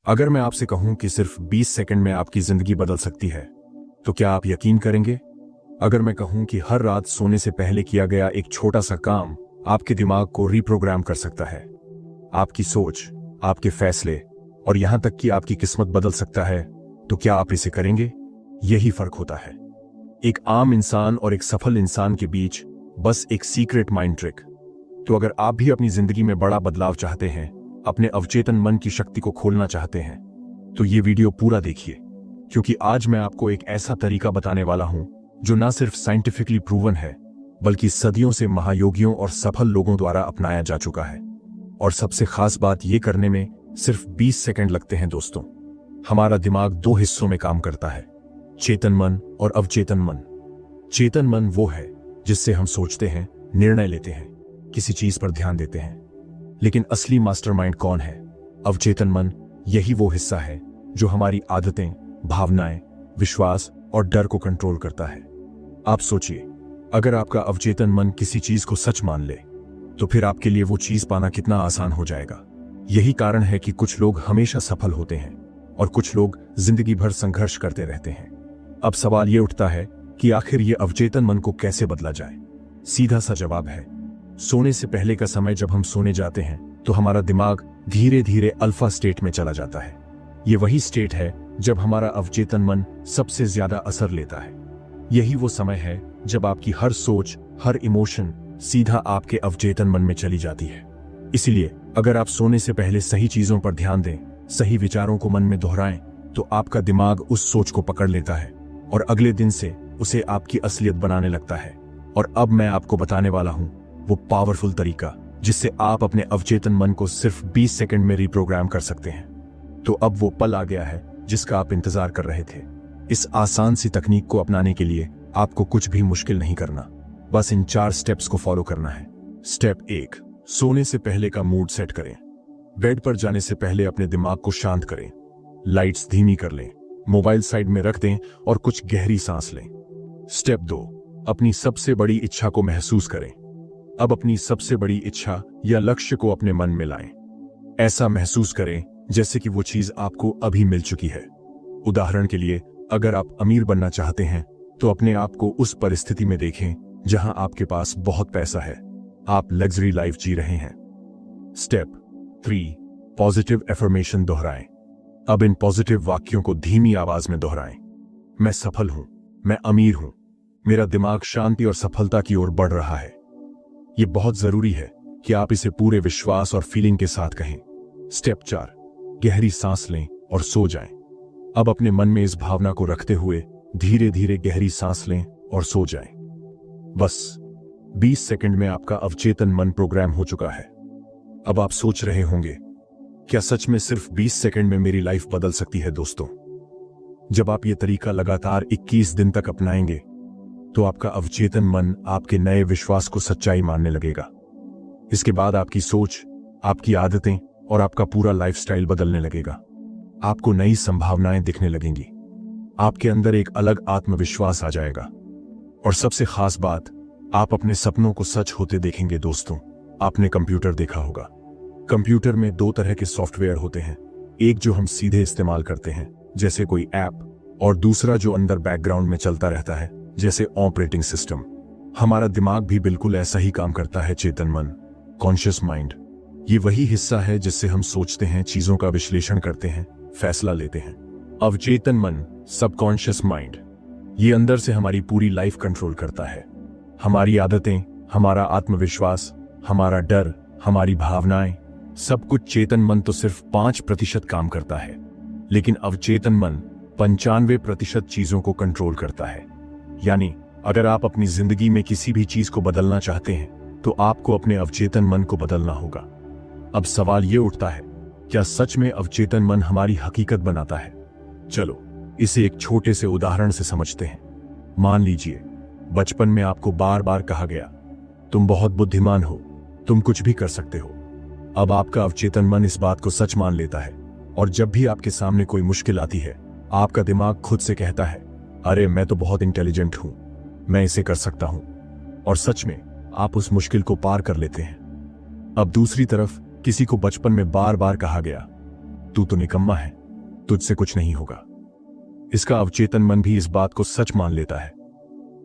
अगर मैं आपसे कहूं कि सिर्फ 20 सेकंड में आपकी जिंदगी बदल सकती है, तो क्या आप यकीन करेंगे? अगर मैं कहूं कि हर रात सोने से पहले किया गया एक छोटा सा काम आपके दिमाग को रीप्रोग्राम कर सकता है, आपकी सोच, आपके फैसले और यहां तक कि आपकी किस्मत बदल सकता है, तो क्या आप इसे करेंगे? यही फर्क होता है एक आम इंसान और एक सफल इंसान के बीच, बस एक सीक्रेट माइंड ट्रिक। तो अगर आप भी अपनी जिंदगी में बड़ा बदलाव चाहते हैं, अपने अवचेतन मन की शक्ति को खोलना चाहते हैं, तो ये वीडियो पूरा देखिए, क्योंकि आज मैं आपको एक ऐसा तरीका बताने वाला हूं जो ना सिर्फ साइंटिफिकली प्रूवन है, बल्कि सदियों से महायोगियों और सफल लोगों द्वारा अपनाया जा चुका है। और सबसे खास बात, यह करने में सिर्फ 20 सेकंड लगते हैं दोस्तों। हमारा दिमाग दो हिस्सों में काम करता है, चेतन मन और अवचेतन मन। चेतन मन वो है जिससे हम सोचते हैं, निर्णय लेते हैं, किसी चीज पर ध्यान देते हैं। लेकिन असली मास्टरमाइंड कौन है? अवचेतन मन। यही वो हिस्सा है जो हमारी आदतें, भावनाएं, विश्वास और डर को कंट्रोल करता है। आप सोचिए, अगर आपका अवचेतन मन किसी चीज को सच मान ले, तो फिर आपके लिए वो चीज पाना कितना आसान हो जाएगा। यही कारण है कि कुछ लोग हमेशा सफल होते हैं और कुछ लोग जिंदगी भर संघर्ष करते रहते हैं। अब सवाल ये उठता है कि आखिर ये अवचेतन मन को कैसे बदला जाए? सीधा सा जवाब है, सोने से पहले का समय। जब हम सोने जाते हैं तो हमारा दिमाग धीरे धीरे अल्फा स्टेट में चला जाता है। ये वही स्टेट है जब हमारा अवचेतन मन सबसे ज्यादा असर लेता है। यही वो समय है जब आपकी हर सोच, हर इमोशन सीधा आपके अवचेतन मन में चली जाती है। इसलिए अगर आप सोने से पहले सही चीजों पर ध्यान दें, सही विचारों को मन में दोहराएं, तो आपका दिमाग उस सोच को पकड़ लेता है और अगले दिन से उसे आपकी असलियत बनाने लगता है। और अब मैं आपको बताने वाला हूं वो पावरफुल तरीका जिससे आप अपने अवचेतन मन को सिर्फ 20 सेकंड में रीप्रोग्राम कर सकते हैं। तो अब वो पल आ गया है जिसका आप इंतजार कर रहे थे। इस आसान सी तकनीक को अपनाने के लिए आपको कुछ भी मुश्किल नहीं करना, बस इन 4 स्टेप्स को फॉलो करना है। स्टेप 1, सोने से पहले का मूड सेट करें। बेड पर जाने से पहले अपने दिमाग को शांत करें, लाइट्स धीमी कर लें, मोबाइल साइड में रख दें और कुछ गहरी सांस लें। स्टेप 2, अपनी सबसे बड़ी इच्छा को महसूस करें। अब अपनी सबसे बड़ी इच्छा या लक्ष्य को अपने मन में लाएं। ऐसा महसूस करें जैसे कि वो चीज आपको अभी मिल चुकी है। उदाहरण के लिए, अगर आप अमीर बनना चाहते हैं, तो अपने आप को उस परिस्थिति में देखें जहां आपके पास बहुत पैसा है, आप लग्जरी लाइफ जी रहे हैं। स्टेप 3, पॉजिटिव एफर्मेशन दोहराएं। अब इन पॉजिटिव वाक्यों को धीमी आवाज में दोहराएं। मैं सफल हूं, मैं अमीर हूं, मेरा दिमाग शांति और सफलता की ओर बढ़ रहा है। यह बहुत जरूरी है कि आप इसे पूरे विश्वास और फीलिंग के साथ कहें। स्टेप 4, गहरी सांस लें और सो जाएं। अब अपने मन में इस भावना को रखते हुए धीरे धीरे गहरी सांस लें और सो जाएं। बस 20 सेकंड में आपका अवचेतन मन प्रोग्राम हो चुका है। अब आप सोच रहे होंगे, क्या सच में सिर्फ 20 सेकंड में मेरी लाइफ बदल सकती है? दोस्तों, जब आप ये तरीका लगातार 21 दिन तक अपनाएंगे, तो आपका अवचेतन मन आपके नए विश्वास को सच्चाई मानने लगेगा। इसके बाद आपकी सोच, आपकी आदतें और आपका पूरा लाइफस्टाइल बदलने लगेगा। आपको नई संभावनाएं दिखने लगेंगी। आपके अंदर एक अलग आत्मविश्वास आ जाएगा। और सबसे खास बात, आप अपने सपनों को सच होते देखेंगे। दोस्तों, आपने कंप्यूटर देखा होगा। कंप्यूटर में 2 तरह के सॉफ्टवेयर होते हैं, एक जो हम सीधे इस्तेमाल करते हैं जैसे कोई ऐप, और दूसरा जो अंदर बैकग्राउंड में चलता रहता है जैसे ऑपरेटिंग सिस्टम। हमारा दिमाग भी बिल्कुल ऐसा ही काम करता है। चेतन मन, कॉन्शियस माइंड, ये वही हिस्सा है जिससे हम सोचते हैं, चीजों का विश्लेषण करते हैं, फैसला लेते हैं। अवचेतन मन, सबकॉन्शियस माइंड, ये अंदर से हमारी पूरी लाइफ कंट्रोल करता है। हमारी आदतें, हमारा आत्मविश्वास, हमारा डर, हमारी भावनाएं, सब कुछ। चेतन मन तो सिर्फ 5% काम करता है, लेकिन अवचेतन मन 95% चीजों को कंट्रोल करता है। यानी अगर आप अपनी जिंदगी में किसी भी चीज को बदलना चाहते हैं, तो आपको अपने अवचेतन मन को बदलना होगा। अब सवाल ये उठता है, क्या सच में अवचेतन मन हमारी हकीकत बनाता है? चलो इसे एक छोटे से उदाहरण से समझते हैं। मान लीजिए, बचपन में आपको बार बार कहा गया, तुम बहुत बुद्धिमान हो, तुम कुछ भी कर सकते हो। अब आपका अवचेतन मन इस बात को सच मान लेता है, और जब भी आपके सामने कोई मुश्किल आती है, आपका दिमाग खुद से कहता है, अरे मैं तो बहुत इंटेलिजेंट हूं, मैं इसे कर सकता हूं। और सच में आप उस मुश्किल को पार कर लेते हैं। अब दूसरी तरफ, किसी को बचपन में बार बार कहा गया, तू तो निकम्मा है, तुझसे कुछ नहीं होगा। इसका अवचेतन मन भी इस बात को सच मान लेता है,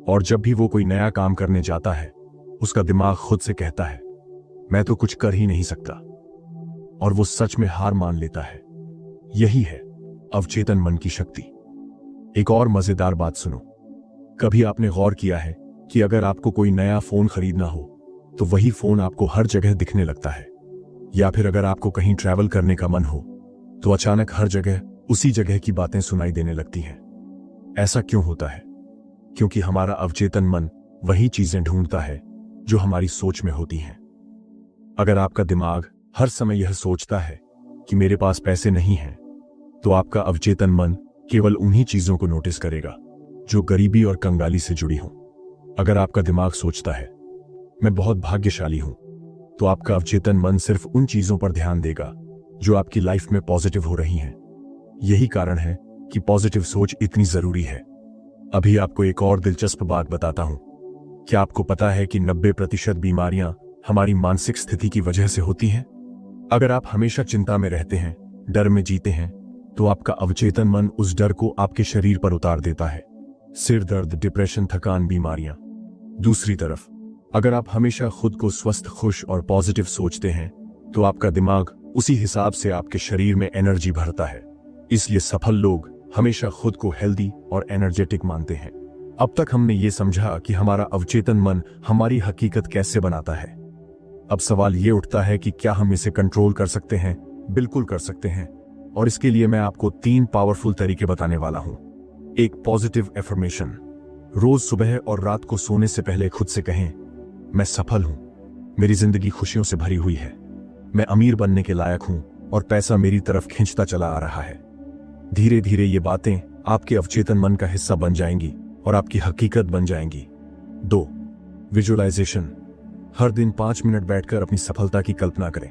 और जब भी वो कोई नया काम करने जाता है उसका दिमाग खुद से कहता है मैं तो कुछ कर ही नहीं सकता, और वो सच में हार मान लेता है। यही है अवचेतन मन की शक्ति। एक और मजेदार बात सुनो। कभी आपने गौर किया है कि अगर आपको कोई नया फोन खरीदना हो तो वही फोन आपको हर जगह दिखने लगता है, या फिर अगर आपको कहीं ट्रैवल करने का मन हो तो अचानक हर जगह उसी जगह की बातें सुनाई देने लगती हैं। ऐसा क्यों होता है? क्योंकि हमारा अवचेतन मन वही चीजें ढूंढता है जो हमारी सोच में होती हैं। अगर आपका दिमाग हर समय यह सोचता है कि मेरे पास पैसे नहीं हैं, तो आपका अवचेतन मन केवल उन्हीं चीजों को नोटिस करेगा जो गरीबी और कंगाली से जुड़ी हों। अगर आपका दिमाग सोचता है मैं बहुत भाग्यशाली हूं, तो आपका अवचेतन मन सिर्फ उन चीजों पर ध्यान देगा जो आपकी लाइफ में पॉजिटिव हो रही हैं। यही कारण है कि पॉजिटिव सोच इतनी जरूरी है। अभी आपको एक और दिलचस्प बात बताता हूं। क्या आपको पता है कि 90% बीमारियां हमारी मानसिक स्थिति की वजह से होती हैं? अगर आप हमेशा चिंता में रहते हैं, डर में जीते हैं, तो आपका अवचेतन मन उस डर को आपके शरीर पर उतार देता है। सिर दर्द, डिप्रेशन, थकान, बीमारियां। दूसरी तरफ अगर आप हमेशा खुद को स्वस्थ, खुश और पॉजिटिव सोचते हैं, तो आपका दिमाग उसी हिसाब से आपके शरीर में एनर्जी भरता है। इसलिए सफल लोग हमेशा खुद को हेल्दी और एनर्जेटिक मानते हैं। अब तक हमने ये समझा कि हमारा अवचेतन मन हमारी हकीकत कैसे बनाता है। अब सवाल ये उठता है कि क्या हम इसे कंट्रोल कर सकते हैं? बिल्कुल कर सकते हैं, और इसके लिए मैं आपको 3 पावरफुल तरीके बताने वाला हूं। एक, पॉजिटिव एफर्मेशन। रोज सुबह और रात को सोने से पहले खुद से कहें मैं सफल हूं, मेरी जिंदगी खुशियों से भरी हुई है, मैं अमीर बनने के लायक हूं और पैसा मेरी तरफ खींचता चला आ रहा है। धीरे धीरे ये बातें आपके अवचेतन मन का हिस्सा बन जाएंगी और आपकी हकीकत बन जाएंगी। 2, विजुअलाइजेशन। हर दिन 5 मिनट बैठकर अपनी सफलता की कल्पना करें।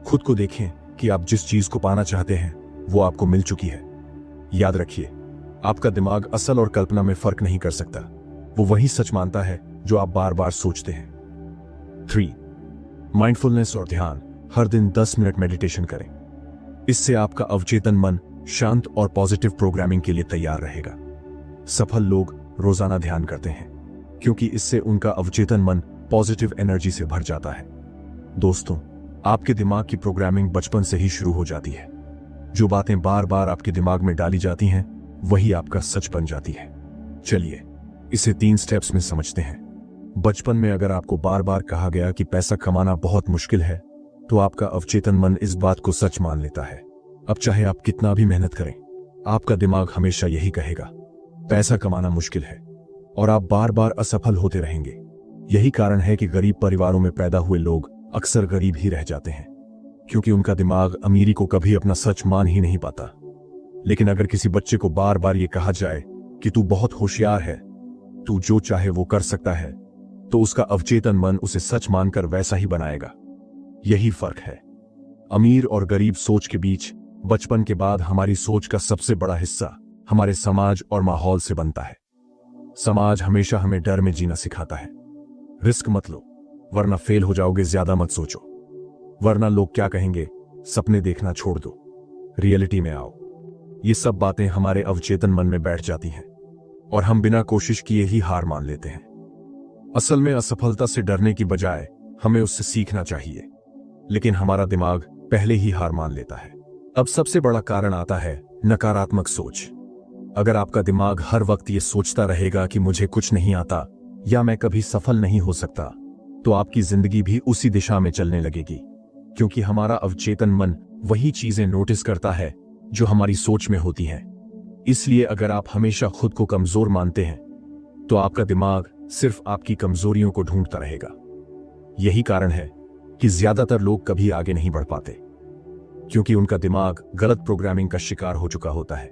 खुद को देखें कि आप जिस चीज को पाना चाहते हैं वो आपको मिल चुकी है। याद रखिए, आपका दिमाग असल और कल्पना में फर्क नहीं कर सकता, वो वही सच मानता है जो आप बार बार सोचते हैं। 3, माइंडफुलनेस और ध्यान। हर दिन 10 मिनट मेडिटेशन करें। इससे आपका अवचेतन मन शांत और पॉजिटिव प्रोग्रामिंग के लिए तैयार रहेगा। सफल लोग रोजाना ध्यान करते हैं क्योंकि इससे उनका अवचेतन मन पॉजिटिव एनर्जी से भर जाता है। दोस्तों, आपके दिमाग की प्रोग्रामिंग बचपन से ही शुरू हो जाती है। जो बातें बार बार आपके दिमाग में डाली जाती हैं वही आपका सच बन जाती है। चलिए इसे 3 स्टेप्स में समझते हैं। बचपन में अगर आपको बार बार कहा गया कि पैसा कमाना बहुत मुश्किल है, तो आपका अवचेतन मन इस बात को सच मान लेता है। अब चाहे आप कितना भी मेहनत करें, आपका दिमाग हमेशा यही कहेगा पैसा कमाना मुश्किल है, और आप बार बार असफल होते रहेंगे। यही कारण है कि गरीब परिवारों में पैदा हुए लोग अक्सर गरीब ही रह जाते हैं, क्योंकि उनका दिमाग अमीरी को कभी अपना सच मान ही नहीं पाता। लेकिन अगर किसी बच्चे को बार बार ये कहा जाए कि तू बहुत होशियार है, तू जो चाहे वो कर सकता है, तो उसका अवचेतन मन उसे सच मानकर वैसा ही बनाएगा। यही फर्क है अमीर और गरीब सोच के बीच। बचपन के बाद हमारी सोच का सबसे बड़ा हिस्सा हमारे समाज और माहौल से बनता है। समाज हमेशा हमें डर में जीना सिखाता है। रिस्क मत लो वरना फेल हो जाओगे, ज्यादा मत सोचो वरना लोग क्या कहेंगे, सपने देखना छोड़ दो, रियलिटी में आओ। ये सब बातें हमारे अवचेतन मन में बैठ जाती हैं और हम बिना कोशिश किए ही हार मान लेते हैं। असल में असफलता से डरने की बजाय हमें उससे सीखना चाहिए, लेकिन हमारा दिमाग पहले ही हार मान लेता है। अब सबसे बड़ा कारण आता है नकारात्मक सोच। अगर आपका दिमाग हर वक्त ये सोचता रहेगा कि मुझे कुछ नहीं आता या मैं कभी सफल नहीं हो सकता, तो आपकी जिंदगी भी उसी दिशा में चलने लगेगी, क्योंकि हमारा अवचेतन मन वही चीजें नोटिस करता है जो हमारी सोच में होती हैं। इसलिए अगर आप हमेशा खुद को कमजोर मानते हैं, तो आपका दिमाग सिर्फ आपकी कमजोरियों को ढूंढता रहेगा। यही कारण है कि ज्यादातर लोग कभी आगे नहीं बढ़ पाते, क्योंकि उनका दिमाग गलत प्रोग्रामिंग का शिकार हो चुका होता है।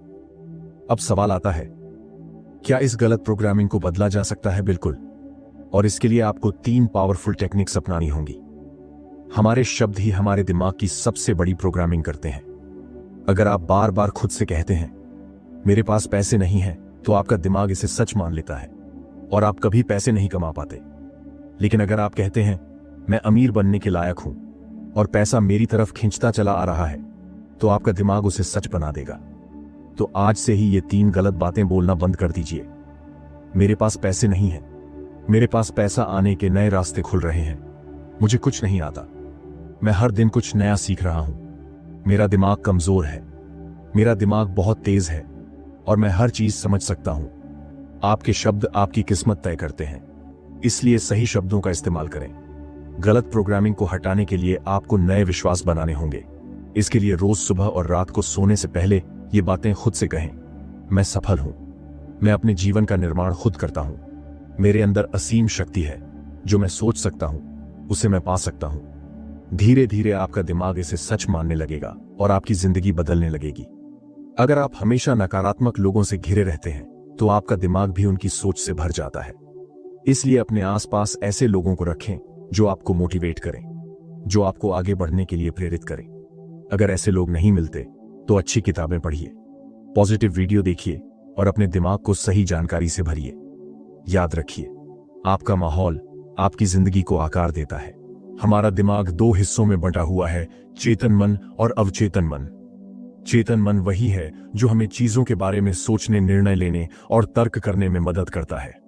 अब सवाल आता है, क्या इस गलत प्रोग्रामिंग को बदला जा सकता है? बिल्कुल, और इसके लिए आपको 3 पावरफुल टेक्निक्स अपनानी होंगी। हमारे शब्द ही हमारे दिमाग की सबसे बड़ी प्रोग्रामिंग करते हैं। अगर आप बार बार खुद से कहते हैं मेरे पास पैसे नहीं है, तो आपका दिमाग इसे सच मान लेता है और आप कभी पैसे नहीं कमा पाते। लेकिन अगर आप कहते हैं मैं अमीर बनने के लायक हूं और पैसा मेरी तरफ खींचता चला आ रहा है, तो आपका दिमाग उसे सच बना देगा। तो आज से ही ये 3 गलत बातें बोलना बंद कर दीजिए। मेरे पास पैसे नहीं है, मेरे पास पैसा आने के नए रास्ते खुल रहे हैं, मुझे कुछ नहीं आता, मैं हर दिन कुछ नया सीख रहा हूं, मेरा दिमाग कमजोर है, मेरा दिमाग बहुत तेज है और मैं हर चीज समझ सकता हूं। आपके शब्द आपकी किस्मत तय करते हैं, इसलिए सही शब्दों का इस्तेमाल करें। गलत प्रोग्रामिंग को हटाने के लिए आपको नए विश्वास बनाने होंगे। इसके लिए रोज सुबह और रात को सोने से पहले ये बातें खुद से कहें। मैं सफल हूं, मैं अपने जीवन का निर्माण खुद करता हूं, मेरे अंदर असीम शक्ति है, जो मैं सोच सकता हूं उसे मैं पा सकता हूं। धीरे धीरे आपका दिमाग इसे सच मानने लगेगा और आपकी जिंदगी बदलने लगेगी। अगर आप हमेशा नकारात्मक लोगों से घिरे रहते हैं तो आपका दिमाग भी उनकी सोच से भर जाता है। इसलिए अपने आसपास ऐसे लोगों को रखें जो आपको मोटिवेट करें, जो आपको आगे बढ़ने के लिए प्रेरित करें। अगर ऐसे लोग नहीं मिलते तो अच्छी किताबें पढ़िए, पॉजिटिव वीडियो देखिए और अपने दिमाग को सही जानकारी से भरिए। याद रखिए, आपका माहौल आपकी जिंदगी को आकार देता है। हमारा दिमाग 2 हिस्सों में बंटा हुआ है, चेतन मन और अवचेतन मन। चेतन मन वही है जो हमें चीजों के बारे में सोचने, निर्णय लेने और तर्क करने में मदद करता है।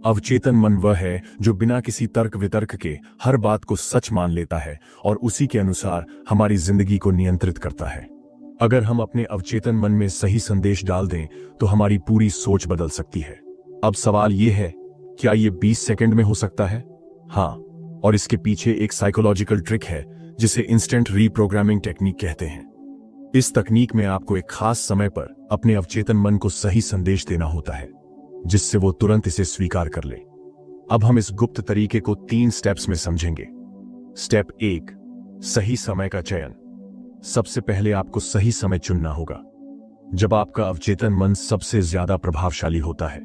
अवचेतन मन वह है जो बिना किसी तर्क वितर्क के हर बात को सच मान लेता है और उसी के अनुसार हमारी जिंदगी को नियंत्रित करता है। अगर हम अपने अवचेतन मन में सही संदेश डाल दें तो हमारी पूरी सोच बदल सकती है। अब सवाल यह है, क्या यह 20 सेकंड में हो सकता है? हाँ, और इसके पीछे एक साइकोलॉजिकल ट्रिक है जिसे इंस्टेंट रीप्रोग्रामिंग टेक्निक कहते हैं। इस तकनीक में आपको एक खास समय पर अपने अवचेतन मन को सही संदेश देना होता है, जिससे वो तुरंत इसे स्वीकार कर ले। अब हम इस गुप्त तरीके को 3 स्टेप्स में समझेंगे। स्टेप 1, सही समय का चयन। सबसे पहले आपको सही समय चुनना होगा, जब आपका अवचेतन मन सबसे ज्यादा प्रभावशाली होता है।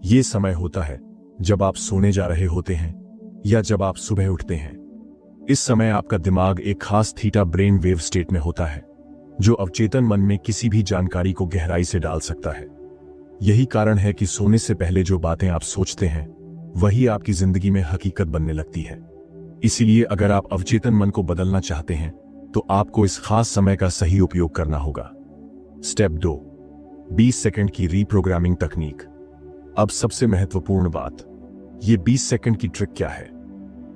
यह समय होता है जब आप सोने जा रहे होते हैं या जब आप सुबह उठते हैं। इस समय आपका दिमाग एक खास थीटा ब्रेन वेव स्टेट में होता है, जो अवचेतन मन में किसी भी जानकारी को गहराई से डाल सकता है। यही कारण है कि सोने से पहले जो बातें आप सोचते हैं वही आपकी जिंदगी में हकीकत बनने लगती है। इसीलिए अगर आप अवचेतन मन को बदलना चाहते हैं तो आपको इस खास समय का सही उपयोग करना होगा। स्टेप 2, 20 सेकंड की रीप्रोग्रामिंग तकनीक। अब सबसे महत्वपूर्ण बात, ये 20 सेकंड की ट्रिक क्या है?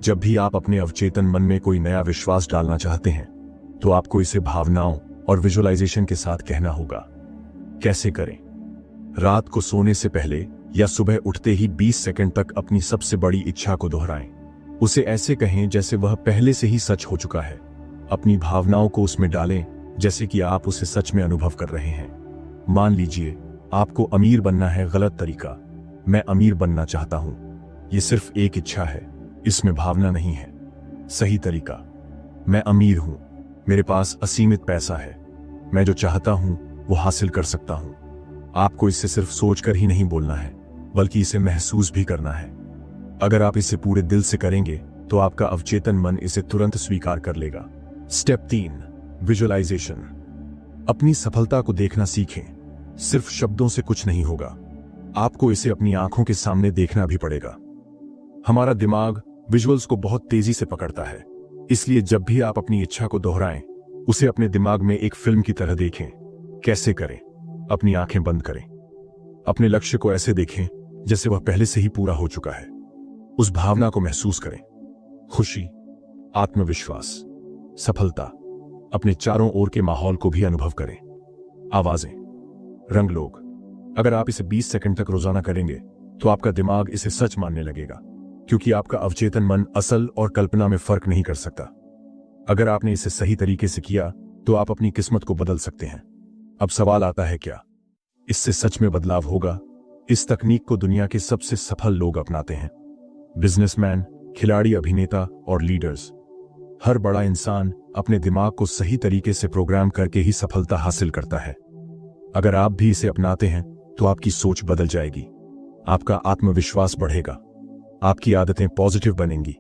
जब भी आप अपने अवचेतन मन में कोई नया विश्वास डालना चाहते हैं तो आपको इसे भावनाओं और विजुअलाइजेशन के साथ कहना होगा। कैसे करें? रात को सोने से पहले या सुबह उठते ही 20 सेकंड तक अपनी सबसे बड़ी इच्छा को दोहराएं। उसे ऐसे कहें जैसे वह पहले से ही सच हो चुका है। अपनी भावनाओं को उसमें डालें जैसे कि आप उसे सच में अनुभव कर रहे हैं। मान लीजिए आपको अमीर बनना है। गलत तरीका, मैं अमीर बनना चाहता हूं। यह सिर्फ एक इच्छा है, इसमें भावना नहीं है। सही तरीका, मैं अमीर हूं, मेरे पास असीमित पैसा है, मैं जो चाहता हूं वो हासिल कर सकता हूं। आपको इसे सिर्फ सोचकर ही नहीं बोलना है, बल्कि इसे महसूस भी करना है। अगर आप इसे पूरे दिल से करेंगे तो आपका अवचेतन मन इसे तुरंत स्वीकार कर लेगा। Step 3, visualisation. अपनी सफलता को देखना सीखें। सिर्फ शब्दों से कुछ नहीं होगा, आपको इसे अपनी आंखों के सामने देखना भी पड़ेगा। हमारा दिमाग विजुअल्स को बहुत तेजी से पकड़ता है, इसलिए जब भी आप अपनी इच्छा को दोहराएं, उसे अपने दिमाग में एक फिल्म की तरह देखें। कैसे करें? अपनी आंखें बंद करें, अपने लक्ष्य को ऐसे देखें जैसे वह पहले से ही पूरा हो चुका है। उस भावना को महसूस करें, खुशी, आत्मविश्वास, सफलता। अपने चारों ओर के माहौल को भी अनुभव करें। आवाजें, रंग, लोग। अगर आप इसे 20 सेकंड तक रोजाना करेंगे तो आपका दिमाग इसे सच मानने लगेगा, क्योंकि आपका अवचेतन मन असल और कल्पना में फर्क नहीं कर सकता। अगर आपने इसे सही तरीके से किया तो आप अपनी किस्मत को बदल सकते हैं। अब सवाल आता है, क्या इससे सच में बदलाव होगा? इस तकनीक को दुनिया के सबसे सफल लोग अपनाते हैं। बिजनेसमैन, खिलाड़ी, अभिनेता और लीडर्स। हर बड़ा इंसान अपने दिमाग को सही तरीके से प्रोग्राम करके ही सफलता हासिल करता है। अगर आप भी इसे अपनाते हैं तो आपकी सोच बदल जाएगी, आपका आत्मविश्वास बढ़ेगा, आपकी आदतें पॉजिटिव बनेंगी,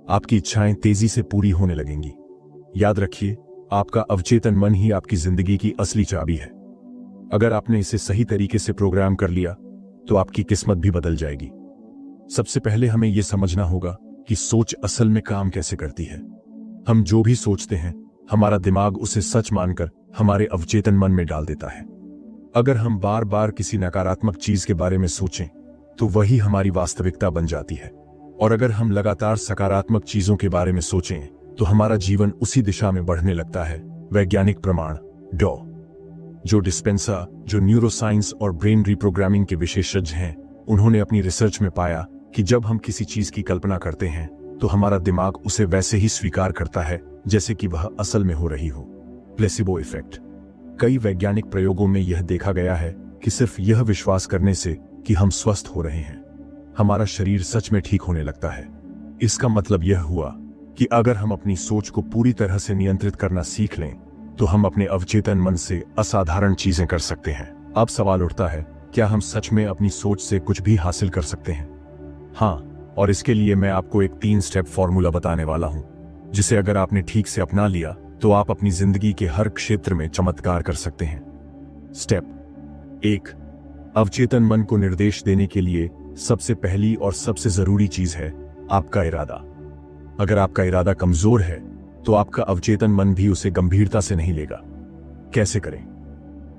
आपकी इच्छाएं तेजी से पूरी होने लगेंगी। याद रखिए, आपका अवचेतन मन ही आपकी जिंदगी की असली चाबी है। अगर आपने इसे सही तरीके से प्रोग्राम कर लिया तो आपकी किस्मत भी बदल जाएगी। सबसे पहले हमें यह समझना होगा कि सोच असल में काम कैसे करती है। हम जो भी सोचते हैं, हमारा दिमाग उसे सच मानकर हमारे अवचेतन मन में डाल देता है। अगर हम बार बार किसी नकारात्मक चीज के बारे में सोचें तो वही हमारी वास्तविकता बन जाती है, और अगर हम लगातार सकारात्मक चीजों के बारे में सोचें तो हमारा जीवन उसी दिशा में बढ़ने लगता है। वैज्ञानिक प्रमाण डॉ. जो डिस्पेंसा, जो न्यूरोसाइंस और ब्रेन रिप्रोग्रामिंग के विशेषज्ञ हैं, उन्होंने अपनी रिसर्च में पाया कि जब हम किसी चीज की कल्पना करते हैं तो हमारा दिमाग उसे वैसे ही स्वीकार करता है जैसे कि वह असल में हो रही हो। Placebo effect. कई वैज्ञानिक प्रयोगों में यह देखा गया है कि सिर्फ यह विश्वास करने से कि हम स्वस्थ हो रहे हैं, हमारा शरीर सच में ठीक होने लगता है। इसका मतलब यह हुआ कि अगर हम अपनी सोच को पूरी तरह से नियंत्रित करना सीख लें तो हम अपने अवचेतन मन से असाधारण चीजें कर सकते हैं। अब सवाल उठता है, क्या हम सच में अपनी सोच से कुछ भी हासिल कर सकते हैं? हाँ, और इसके लिए मैं आपको एक 3 स्टेप फॉर्मूला बताने वाला हूं, जिसे अगर आपने ठीक से अपना लिया तो आप अपनी जिंदगी के हर क्षेत्र में चमत्कार कर सकते हैं। स्टेप 1, अवचेतन मन को निर्देश देने के लिए सबसे पहली और सबसे जरूरी चीज है आपका इरादा। अगर आपका इरादा कमजोर है तो आपका अवचेतन मन भी उसे गंभीरता से नहीं लेगा। कैसे करें?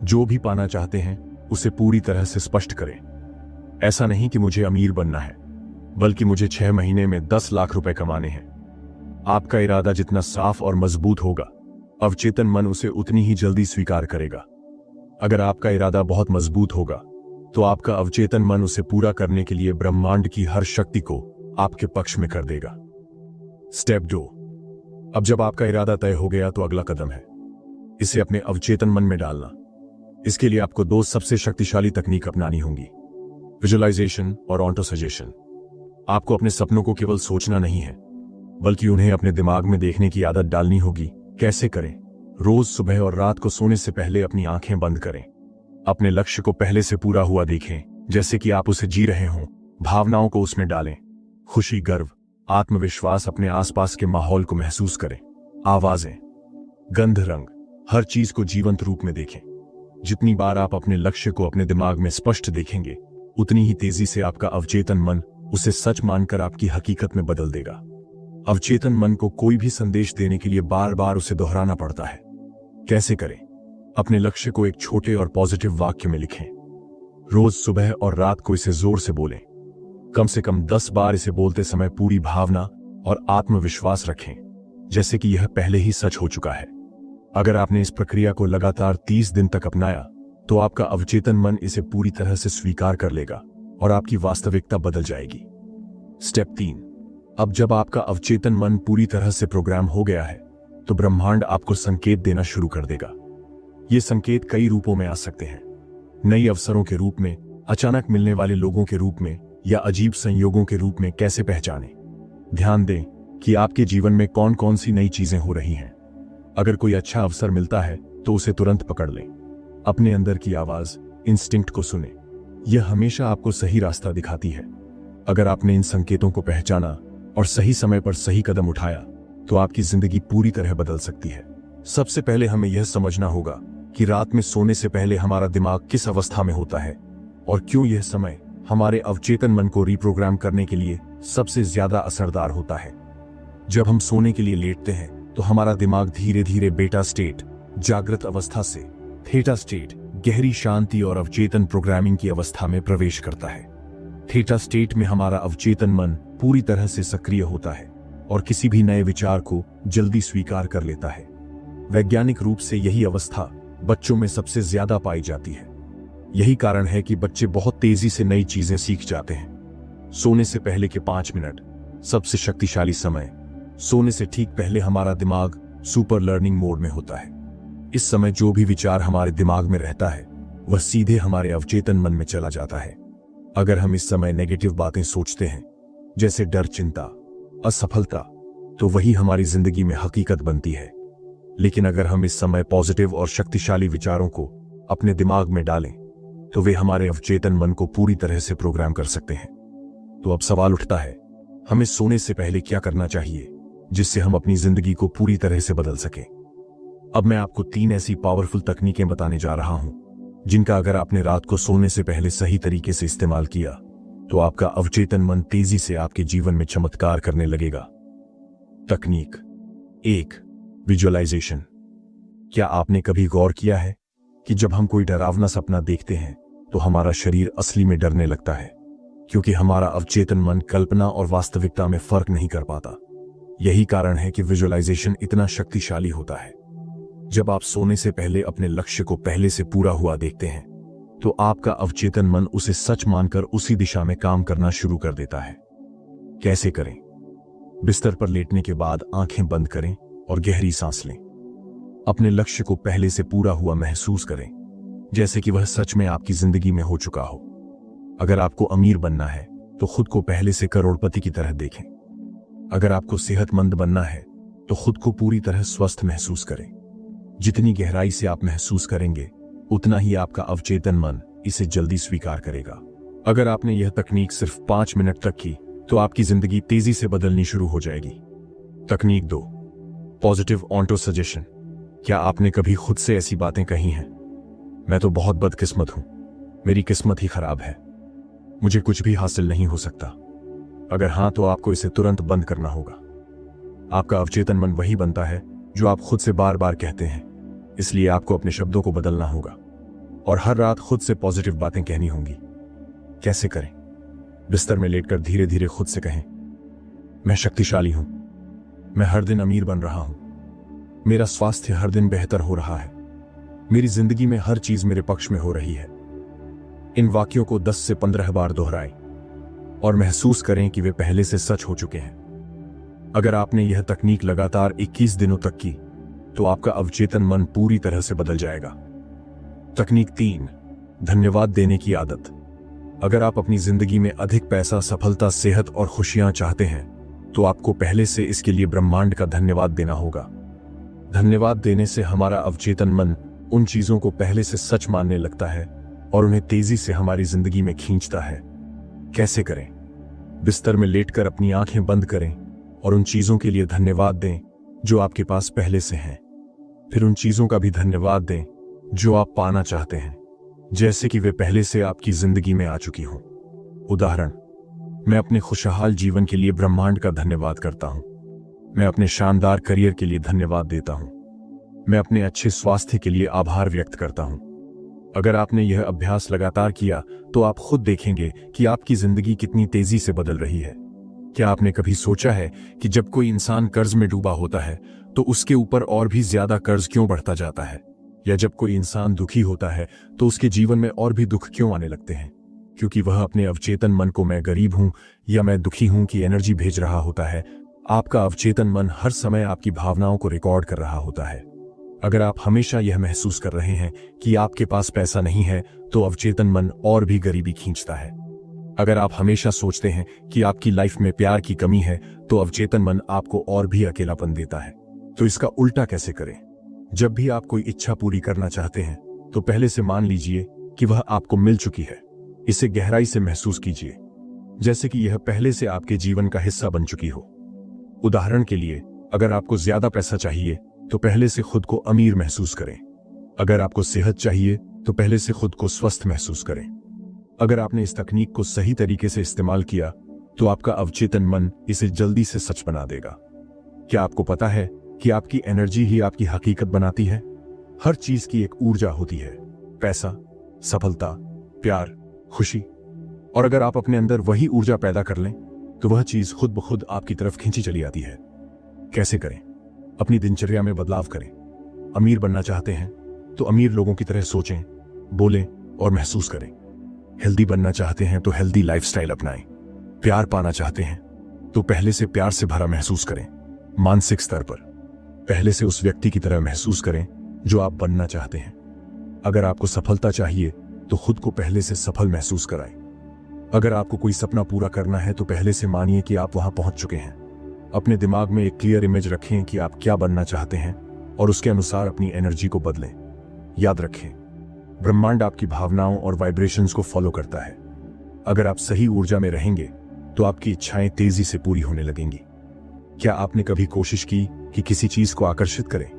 जो भी पाना चाहते हैं उसे पूरी तरह से स्पष्ट करें। ऐसा नहीं कि मुझे अमीर बनना है, बल्कि मुझे 6 महीने में 10 लाख रुपए कमाने हैं। आपका इरादा जितना साफ और मजबूत होगा, अवचेतन मन उसे उतनी ही जल्दी स्वीकार करेगा। अगर आपका इरादा बहुत मजबूत होगा तो आपका अवचेतन मन उसे पूरा करने के लिए ब्रह्मांड की हर शक्ति को आपके पक्ष में कर देगा। स्टेप 2, अब जब आपका इरादा तय हो गया तो अगला कदम है इसे अपने अवचेतन मन में डालना। इसके लिए आपको 2 सबसे शक्तिशाली तकनीक अपनानी होंगी, विजुअलाइजेशन और ऑटो सजेशन। आपको अपने सपनों को केवल सोचना नहीं है, बल्कि उन्हें अपने दिमाग में देखने की आदत डालनी होगी। कैसे करें? रोज सुबह और रात को सोने से पहले अपनी आंखें बंद करें। अपने लक्ष्य को पहले से पूरा हुआ देखें, जैसे कि आप उसे जी रहे हों। भावनाओं को उसमें डालें, खुशी, गर्व, आत्मविश्वास। अपने आसपास के माहौल को महसूस करें, आवाजें, गंध, रंग, हर चीज को जीवंत रूप में देखें। जितनी बार आप अपने लक्ष्य को अपने दिमाग में स्पष्ट देखेंगे, उतनी ही तेजी से आपका अवचेतन मन उसे सच मानकर आपकी हकीकत में बदल देगा। अवचेतन मन को कोई भी संदेश देने के लिए बार बार उसे दोहराना पड़ता है। कैसे करें? अपने लक्ष्य को एक छोटे और पॉजिटिव वाक्य में लिखें। रोज सुबह और रात को इसे जोर से बोलें। कम से कम 10 बार इसे बोलते समय पूरी भावना और आत्मविश्वास रखें, जैसे कि यह पहले ही सच हो चुका है। अगर आपने इस प्रक्रिया को लगातार 30 दिन तक अपनाया तो आपका अवचेतन मन इसे पूरी तरह से स्वीकार कर लेगा और आपकी वास्तविकता बदल जाएगी। स्टेप 3, अब जब आपका अवचेतन मन पूरी तरह से प्रोग्राम हो गया है तो ब्रह्मांड आपको संकेत देना शुरू कर देगा। ये संकेत कई रूपों में आ सकते हैं, नई अवसरों के रूप में, अचानक मिलने वाले लोगों के रूप में, या अजीब संयोगों के रूप में। कैसे पहचानें? ध्यान दें कि आपके जीवन में कौन कौन सी नई चीजें हो रही हैं। अगर कोई अच्छा अवसर मिलता है तो उसे तुरंत पकड़ लें। अपने अंदर की आवाज, इंस्टिंक्ट को सुने, यह हमेशा आपको सही रास्ता दिखाती है। अगर आपने इन संकेतों को पहचाना और सही समय पर सही कदम उठाया तो आपकी जिंदगी पूरी तरह बदल सकती है। सबसे पहले हमें यह समझना होगा कि रात में सोने से पहले हमारा दिमाग किस अवस्था में होता है और क्यों यह समय हमारे अवचेतन मन को रिप्रोग्राम करने के लिए सबसे ज्यादा असरदार होता है। जब हम सोने के लिए लेटते हैं तो हमारा दिमाग धीरे धीरे बेटा स्टेट, जागृत अवस्था से थीटा स्टेट, गहरी शांति और अवचेतन प्रोग्रामिंग की अवस्था में प्रवेश करता है। थीटा स्टेट में हमारा अवचेतन मन पूरी तरह से सक्रिय होता है और किसी भी नए विचार को जल्दी स्वीकार कर लेता है। वैज्ञानिक रूप से यही अवस्था बच्चों में सबसे ज्यादा पाई जाती है। यही कारण है कि बच्चे बहुत तेजी से नई चीजें सीख जाते हैं। सोने से पहले के 5 मिनट सबसे शक्तिशाली समय। सोने से ठीक पहले हमारा दिमाग सुपर लर्निंग मोड में होता है। इस समय जो भी विचार हमारे दिमाग में रहता है वह सीधे हमारे अवचेतन मन में चला जाता है। अगर हम इस समय नेगेटिव बातें सोचते हैं, जैसे डर, चिंता, असफलता, तो वही हमारी जिंदगी में हकीकत बनती है। लेकिन अगर हम इस समय पॉजिटिव और शक्तिशाली विचारों को अपने दिमाग में डालें तो वे हमारे अवचेतन मन को पूरी तरह से प्रोग्राम कर सकते हैं। तो अब सवाल उठता है, हमें सोने से पहले क्या करना चाहिए जिससे हम अपनी जिंदगी को पूरी तरह से बदल सकें? अब मैं आपको 3 ऐसी पावरफुल तकनीकें बताने जा रहा हूं जिनका अगर आपने रात को सोने से पहले सही तरीके से इस्तेमाल किया तो आपका अवचेतन मन तेजी से आपके जीवन में चमत्कार करने लगेगा। तकनीक 1, विजुअलाइजेशन। क्या आपने कभी गौर किया है कि जब हम कोई डरावना सपना देखते हैं तो हमारा शरीर असली में डरने लगता है, क्योंकि हमारा अवचेतन मन कल्पना और वास्तविकता में फर्क नहीं कर पाता। यही कारण है कि विजुअलाइजेशन इतना शक्तिशाली होता है। जब आप सोने से पहले अपने लक्ष्य को पहले से पूरा हुआ देखते हैं तो आपका अवचेतन मन उसे सच मानकर उसी दिशा में काम करना शुरू कर देता है। कैसे करें? बिस्तर पर लेटने के बाद आंखें बंद करें और गहरी सांस लें। अपने लक्ष्य को पहले से पूरा हुआ महसूस करें, जैसे कि वह सच में आपकी जिंदगी में हो चुका हो। अगर आपको अमीर बनना है तो खुद को पहले से करोड़पति की तरह देखें। अगर आपको सेहतमंद बनना है तो खुद को पूरी तरह स्वस्थ महसूस करें। जितनी गहराई से आप महसूस करेंगे उतना ही आपका अवचेतन मन इसे जल्दी स्वीकार करेगा। अगर आपने यह तकनीक सिर्फ 5 मिनट तक की तो आपकी जिंदगी तेजी से बदलनी शुरू हो जाएगी। तकनीक 2, पॉजिटिव ऑटो सजेशन। क्या आपने कभी खुद से ऐसी बातें कही हैं? मैं तो बहुत बदकिस्मत हूं, मेरी किस्मत ही खराब है, मुझे कुछ भी हासिल नहीं हो सकता। अगर हां तो आपको इसे तुरंत बंद करना होगा। आपका अवचेतन मन वही बनता है जो आप खुद से बार बार कहते हैं, इसलिए आपको अपने शब्दों को बदलना होगा और हर रात खुद से पॉजिटिव बातें कहनी होंगी। कैसे करें? बिस्तर में लेटकर धीरे धीरे खुद से कहें, मैं शक्तिशाली हूं, मैं हर दिन अमीर बन रहा हूं, मेरा स्वास्थ्य हर दिन बेहतर हो रहा है, मेरी जिंदगी में हर चीज मेरे पक्ष में हो रही है। इन वाक्यों को 10 से 15 बार दोहराएं और महसूस करें कि वे पहले से सच हो चुके हैं। अगर आपने यह तकनीक लगातार 21 दिनों तक की तो आपका अवचेतन मन पूरी तरह से बदल जाएगा। तकनीक 3, धन्यवाद देने की आदत। अगर आप अपनी जिंदगी में अधिक पैसा, सफलता, सेहत और खुशियां चाहते हैं तो आपको पहले से इसके लिए ब्रह्मांड का धन्यवाद देना होगा। धन्यवाद देने से हमारा अवचेतन मन उन चीजों को पहले से सच मानने लगता है और उन्हें तेजी से हमारी जिंदगी में खींचता है। कैसे करें? बिस्तर में लेटकर अपनी आंखें बंद करें और उन चीजों के लिए धन्यवाद दें जो आपके पास पहले से हैं। फिर उन चीजों का भी धन्यवाद दें जो आप पाना चाहते हैं, जैसे कि वे पहले से आपकी जिंदगी में आ चुकी हों। उदाहरण, मैं अपने खुशहाल जीवन के लिए ब्रह्मांड का धन्यवाद करता हूं। मैं अपने शानदार करियर के लिए धन्यवाद देता हूं। मैं अपने अच्छे स्वास्थ्य के लिए आभार व्यक्त करता हूं। अगर आपने यह अभ्यास लगातार किया तो आप खुद देखेंगे कि आपकी जिंदगी कितनी तेजी से बदल रही है। क्या आपने कभी सोचा है कि जब कोई इंसान कर्ज में डूबा होता है तो उसके ऊपर और भी ज्यादा कर्ज क्यों बढ़ता जाता है? या जब कोई इंसान दुखी होता है तो उसके जीवन में और भी दुख क्यों आने लगते हैं? क्योंकि वह अपने अवचेतन मन को मैं गरीब हूं या मैं दुखी हूं की एनर्जी भेज रहा होता है। आपका अवचेतन मन हर समय आपकी भावनाओं को रिकॉर्ड कर रहा होता है। अगर आप हमेशा यह महसूस कर रहे हैं कि आपके पास पैसा नहीं है तो अवचेतन मन और भी गरीबी खींचता है। अगर आप हमेशा सोचते हैं कि आपकी लाइफ में प्यार की कमी है तो अवचेतन मन आपको और भी अकेलापन देता है। तो इसका उल्टा कैसे करें? जब भी आप कोई इच्छा पूरी करना चाहते हैं तो पहले से मान लीजिए कि वह आपको मिल चुकी है। इसे गहराई से महसूस कीजिए, जैसे कि यह पहले से आपके जीवन का हिस्सा बन चुकी हो। उदाहरण के लिए, अगर आपको ज्यादा पैसा चाहिए तो पहले से खुद को अमीर महसूस करें। अगर आपको सेहत चाहिए तो पहले से खुद को स्वस्थ महसूस करें। अगर आपने इस तकनीक को सही तरीके से इस्तेमाल किया तो आपका अवचेतन मन इसे जल्दी से सच बना देगा। क्या आपको पता है कि आपकी एनर्जी ही आपकी हकीकत बनाती है? हर चीज की एक ऊर्जा होती है, पैसा, सफलता, प्यार, खुशी। और अगर आप अपने अंदर वही ऊर्जा पैदा कर लें तो वह चीज खुद ब खुद आपकी तरफ खींची चली आती है। कैसे करें? अपनी दिनचर्या में बदलाव करें। अमीर बनना चाहते हैं तो अमीर लोगों की तरह सोचें, बोलें और महसूस करें। हेल्दी बनना चाहते हैं तो हेल्दी लाइफस्टाइल अपनाएं। प्यार पाना चाहते हैं तो पहले से प्यार से भरा महसूस करें। मानसिक स्तर पर पहले से उस व्यक्ति की तरह महसूस करें जो आप बनना चाहते हैं। अगर आपको सफलता चाहिए तो खुद को पहले से सफल महसूस कराएं। अगर आपको कोई सपना पूरा करना है तो पहले से मानिए कि आप वहां पहुंच चुके हैं। अपने दिमाग में एक क्लियर इमेज रखें कि आप क्या बनना चाहते हैं और उसके अनुसार अपनी एनर्जी को बदलें। याद रखें, ब्रह्मांड आपकी भावनाओं और वाइब्रेशंस को फॉलो करता है। अगर आप सही ऊर्जा में रहेंगे तो आपकी इच्छाएं तेजी से पूरी होने लगेंगी। क्या आपने कभी कोशिश की कि किसी चीज को आकर्षित करें,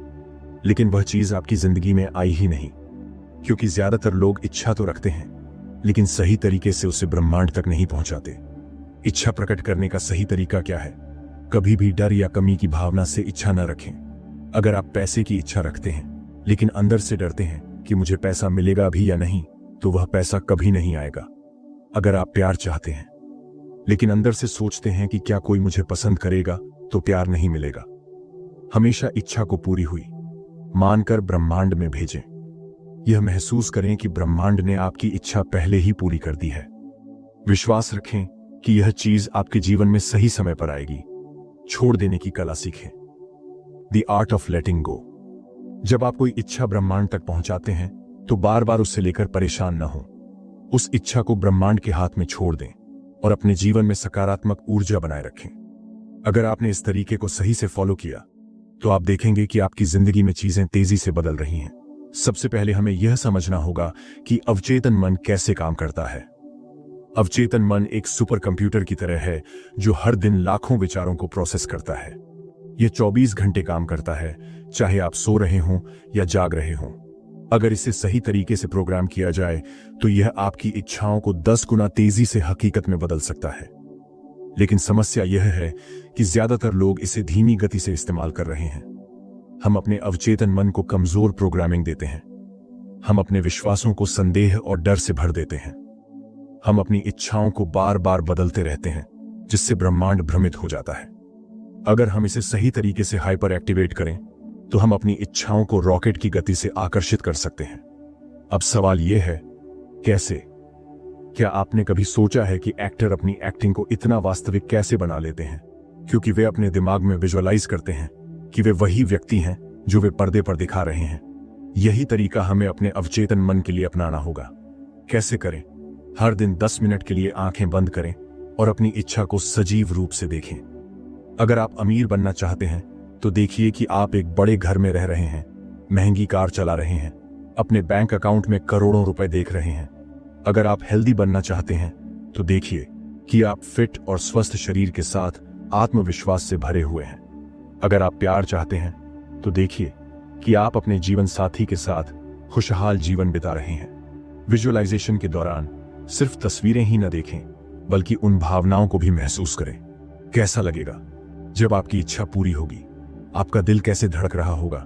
लेकिन वह चीज आपकी जिंदगी में आई ही नहीं? क्योंकि ज्यादातर लोग इच्छा तो रखते हैं लेकिन सही तरीके से उसे ब्रह्मांड तक नहीं पहुंचाते। इच्छा प्रकट करने का सही तरीका क्या है? कभी भी डर या कमी की भावना से इच्छा न रखें। अगर आप पैसे की इच्छा रखते हैं लेकिन अंदर से डरते हैं कि मुझे पैसा मिलेगा भी या नहीं, तो वह पैसा कभी नहीं आएगा। अगर आप प्यार चाहते हैं लेकिन अंदर से सोचते हैं कि क्या कोई मुझे पसंद करेगा, तो प्यार नहीं मिलेगा। हमेशा इच्छा को पूरी हुई मानकर ब्रह्मांड में भेजें। यह महसूस करें कि ब्रह्मांड ने आपकी इच्छा पहले ही पूरी कर दी है। विश्वास रखें कि यह चीज आपके जीवन में सही समय पर आएगी। छोड़ देने की कला सीखें। द आर्ट ऑफ लेटिंग गो। जब आप कोई इच्छा ब्रह्मांड तक पहुंचाते हैं तो बार बार उससे लेकर परेशान न हो। उस इच्छा को ब्रह्मांड के हाथ में छोड़ दें और अपने जीवन में सकारात्मक ऊर्जा बनाए रखें। अगर आपने इस तरीके को सही से फॉलो किया तो आप देखेंगे कि आपकी जिंदगी में चीजें तेजी से बदल रही हैं। सबसे पहले हमें यह समझना होगा कि अवचेतन मन कैसे काम करता है। अवचेतन मन एक सुपर कंप्यूटर की तरह है जो हर दिन लाखों विचारों को प्रोसेस करता है। यह 24 घंटे काम करता है, चाहे आप सो रहे हों या जाग रहे हों। अगर इसे सही तरीके से प्रोग्राम किया जाए तो यह आपकी इच्छाओं को 10 गुना तेजी से हकीकत में बदल सकता है। लेकिन समस्या यह है कि ज्यादातर लोग इसे धीमी गति से इस्तेमाल कर रहे हैं। हम अपने अवचेतन मन को कमजोर प्रोग्रामिंग देते हैं। हम अपने विश्वासों को संदेह और डर से भर देते हैं। हम अपनी इच्छाओं को बार बार बदलते रहते हैं, जिससे ब्रह्मांड भ्रमित हो जाता है। अगर हम इसे सही तरीके से हाइपर एक्टिवेट करें तो हम अपनी इच्छाओं को रॉकेट की गति से आकर्षित कर सकते हैं। अब सवाल यह है, कैसे? क्या आपने कभी सोचा है कि एक्टर अपनी एक्टिंग को इतना वास्तविक कैसे बना लेते हैं? क्योंकि वे अपने दिमाग में विजुअलाइज करते हैं कि वे वही व्यक्ति हैं जो वे पर्दे पर दिखा रहे हैं। यही तरीका हमें अपने अवचेतन मन के लिए अपनाना होगा। कैसे करें? हर दिन 10 मिनट के लिए आंखें बंद करें और अपनी इच्छा को सजीव रूप से देखें। अगर आप अमीर बनना चाहते हैं तो देखिए कि आप एक बड़े घर में रह रहे हैं, महंगी कार चला रहे हैं, अपने बैंक अकाउंट में करोड़ों रुपए देख रहे हैं। अगर आप हेल्दी बनना चाहते हैं तो देखिए कि आप फिट और स्वस्थ शरीर के साथ आत्मविश्वास से भरे हुए हैं। अगर आप प्यार चाहते हैं तो देखिए कि आप अपने जीवन साथी के साथ खुशहाल जीवन बिता रहे हैं। विजुअलाइजेशन के दौरान सिर्फ तस्वीरें ही न देखें, बल्कि उन भावनाओं को भी महसूस करें। कैसा लगेगा जब आपकी इच्छा पूरी होगी? आपका दिल कैसे धड़क रहा होगा?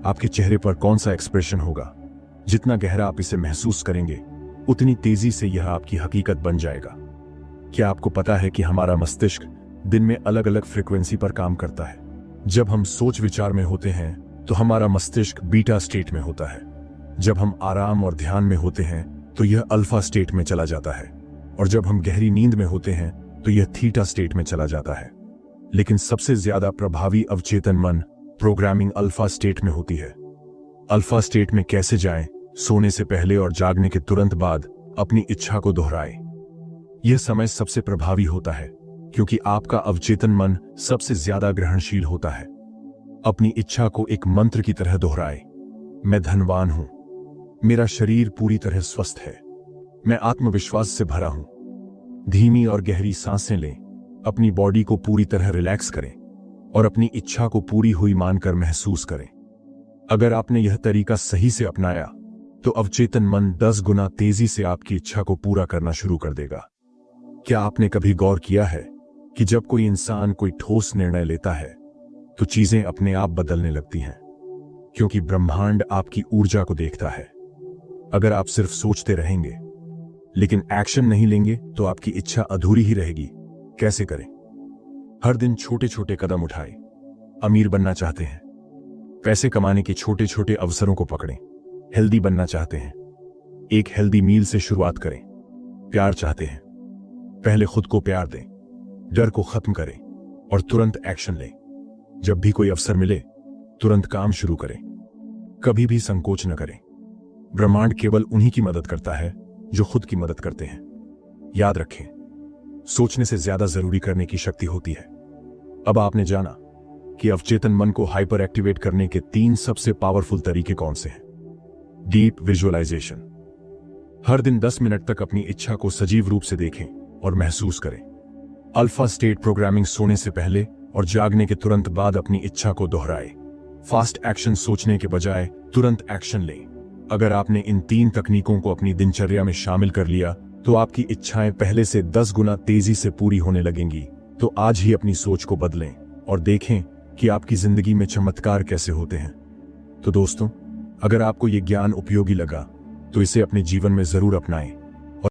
आपके चेहरे पर कौन सा एक्सप्रेशन होगा? जितना गहरा आप इसे महसूस करेंगे, उतनी तेजी से यह आपकी हकीकत बन जाएगा। क्या आपको पता है कि हमारा मस्तिष्क दिन में अलग अलग फ्रीक्वेंसी पर काम करता है? जब हम सोच विचार में होते हैं तो हमारा मस्तिष्क बीटा स्टेट में होता है। जब हम आराम और ध्यान में होते हैं तो यह अल्फा स्टेट में चला जाता है, और जब हम गहरी नींद में होते हैं तो यह थीटा स्टेट में चला जाता है। लेकिन सबसे ज्यादा प्रभावी अवचेतन मन प्रोग्रामिंग अल्फा स्टेट में होती है। अल्फा स्टेट में कैसे जाएं? सोने से पहले और जागने के तुरंत बाद अपनी इच्छा को दोहराएं। यह समय सबसे प्रभावी होता है क्योंकि आपका अवचेतन मन सबसे ज्यादा ग्रहणशील होता है। अपनी इच्छा को एक मंत्र की तरह दोहराएं। मैं धनवान हूं, मेरा शरीर पूरी तरह स्वस्थ है, मैं आत्मविश्वास से भरा हूं। धीमी और गहरी सांसें लें, अपनी बॉडी को पूरी तरह रिलैक्स करें और अपनी इच्छा को पूरी हुई मानकर महसूस करें। अगर आपने यह तरीका सही से अपनाया तो अवचेतन मन 10 गुना तेजी से आपकी इच्छा को पूरा करना शुरू कर देगा। क्या आपने कभी गौर किया है कि जब कोई इंसान कोई ठोस निर्णय लेता है तो चीजें अपने आप बदलने लगती हैं? क्योंकि ब्रह्मांड आपकी ऊर्जा को देखता है। अगर आप सिर्फ सोचते रहेंगे लेकिन एक्शन नहीं लेंगे तो आपकी इच्छा अधूरी ही रहेगी। कैसे करें? हर दिन छोटे छोटे कदम उठाएं। अमीर बनना चाहते हैं, पैसे कमाने के छोटे छोटे अवसरों को पकड़ें। हेल्दी बनना चाहते हैं, एक हेल्दी मील से शुरुआत करें। प्यार चाहते हैं, पहले खुद को प्यार दें। डर को खत्म करें और तुरंत एक्शन लें। जब भी कोई अवसर मिले तुरंत काम शुरू करें। कभी भी संकोच न करें। ब्रह्मांड केवल उन्हीं की मदद करता है जो खुद की मदद करते हैं। याद रखें, सोचने से ज्यादा जरूरी करने की शक्ति होती है। अब आपने जाना कि अवचेतन मन को हाइपर एक्टिवेट करने के 3 सबसे पावरफुल तरीके कौन से हैं। Deep visualisation. हर दिन 10 मिनट तक अपनी इच्छा को सजीव रूप से देखें और महसूस करें। Alpha state programming. सोने से पहले और जागने के तुरंत बाद अपनी इच्छा को दोहराएं। Fast action. सोचने के बजाय तुरंत एक्शन लें। अगर आपने इन 3 तकनीकों को अपनी दिनचर्या में शामिल कर लिया तो आपकी इच्छाएं पहले से 10 गुना तेजी से पूरी होने लगेंगी। तो आज ही अपनी सोच को बदलें और देखें कि आपकी जिंदगी में चमत्कार कैसे होते हैं। तो दोस्तों, अगर आपको ये ज्ञान उपयोगी लगा तो इसे अपने जीवन में जरूर अपनाएं।